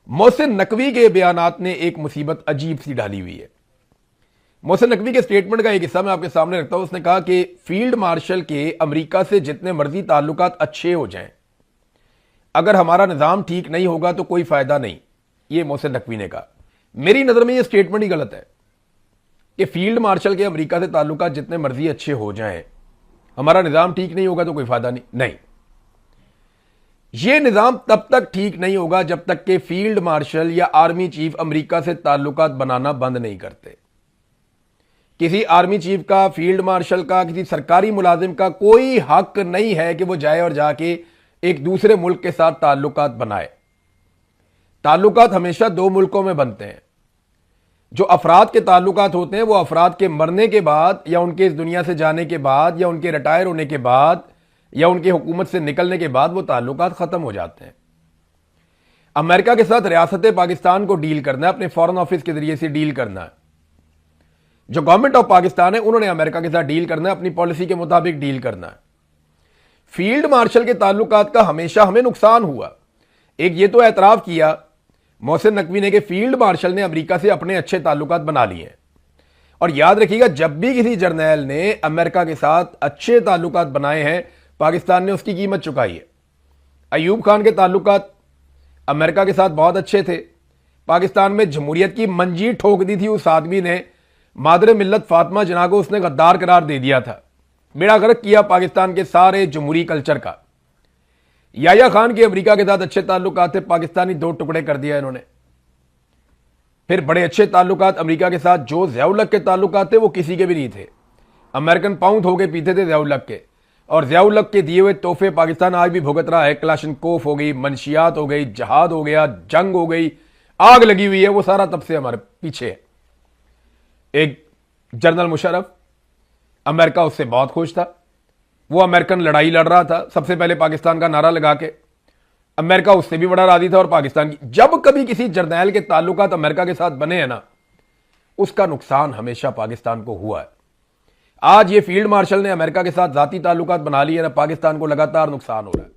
मोहसिन नकवी के बयानात ने एक मुसीबत अजीब सी डाली हुई है। मोहसिन नकवी के स्टेटमेंट का एक हिस्सा मैं आपके सामने रखता हूं। उसने कहा कि फील्ड मार्शल के अमेरिका से जितने मर्जी ताल्लुकात अच्छे हो जाएं, अगर हमारा निज़ाम ठीक नहीं होगा तो कोई फायदा नहीं। ये मोहसिन नकवी ने कहा। मेरी नज़र में ये स्टेटमेंट ही गलत है कि फील्ड मार्शल के अमेरिका से ताल्लुकात जितने मर्जी अच्छे हो जाएं, हमारा निज़ाम ठीक नहीं होगा तो कोई फायदा नहीं। यह निज़ाम तब तक ठीक नहीं होगा जब तक कि फील्ड मार्शल या आर्मी चीफ अमेरिका से ताल्लुकात बनाना बंद नहीं करते। किसी आर्मी चीफ का, फील्ड मार्शल का, किसी सरकारी मुलाजिम का कोई हक नहीं है कि वो जाए और जाके एक दूसरे मुल्क के साथ ताल्लुकात बनाए। ताल्लुकात हमेशा दो मुल्कों में बनते हैं। जो अफराद के ताल्लुकात होते हैं वो अफराद के मरने के बाद या उनके इस दुनिया से जाने के बाद या उनके रिटायर होने के बाद या उनकी हुकूमत से निकलने के बाद वो ताल्लुकात खत्म हो जाते हैं। अमेरिका के साथ रियासत पाकिस्तान को डील करना है, अपने फॉरेन ऑफिस के जरिए से डील करना है। जो गवर्नमेंट ऑफ पाकिस्तान है उन्होंने अमेरिका के साथ डील करना है, अपनी पॉलिसी के मुताबिक डील करना है। फील्ड मार्शल के ताल्लुकात का हमेशा हमें नुकसान हुआ। एक ये तो एतराफ किया मोहसिन नकवी ने कि फील्ड मार्शल ने अमेरिका से अपने अच्छे ताल्लुकात बना लिए हैं। और याद रखिएगा, जब भी किसी जर्नैल ने अमेरिका के साथ अच्छे ताल्लुकात बनाए हैं, पाकिस्तान ने उसकी कीमत चुकाई है। अयूब खान के ताल्लुकात अमेरिका के साथ बहुत अच्छे थे। पाकिस्तान में जमहूरियत की मंजीर ठोक दी थी उस आदमी ने। मादर मिल्लत फातिमा जिन्ना को उसने गद्दार करार दे दिया था। बेड़ा गर्क किया पाकिस्तान के सारे जमहूरी कल्चर का। याया खान के अमेरिका के साथ अच्छे ताल्लुकात थे, पाकिस्तानी दो टुकड़े कर दिया इन्होंने। फिर बड़े अच्छे ताल्लुकात अमेरिका के साथ जो ज़िया-उल-हक के ताल्लुकात थे वो किसी के भी नहीं थे। अमेरिकन पाउंड होके पीते थे ज़िया-उल-हक के, और ज़िया-उल-हक के दिए हुए तोहफे पाकिस्तान आज भी भुगत रहा है। क्लाशनकोफ हो गई, मनशियात हो गई, जहाद हो गया, जंग हो गई, आग लगी हुई है, वो सारा तब से हमारे पीछे है। एक जनरल मुशर्रफ, अमेरिका उससे बहुत खुश था। वो अमेरिकन लड़ाई लड़ रहा था सबसे पहले पाकिस्तान का नारा लगा के। अमेरिका उससे भी बड़ा राजी था। और पाकिस्तान की जब कभी किसी जर्नैल के ताल्लुकात अमेरिका के साथ बने हैं ना, उसका नुकसान हमेशा पाकिस्तान को हुआ है। आज ये फील्ड मार्शल ने अमेरिका के साथ जाती ताल्लुकात बना लिए ना, पाकिस्तान को लगातार नुकसान हो रहा है।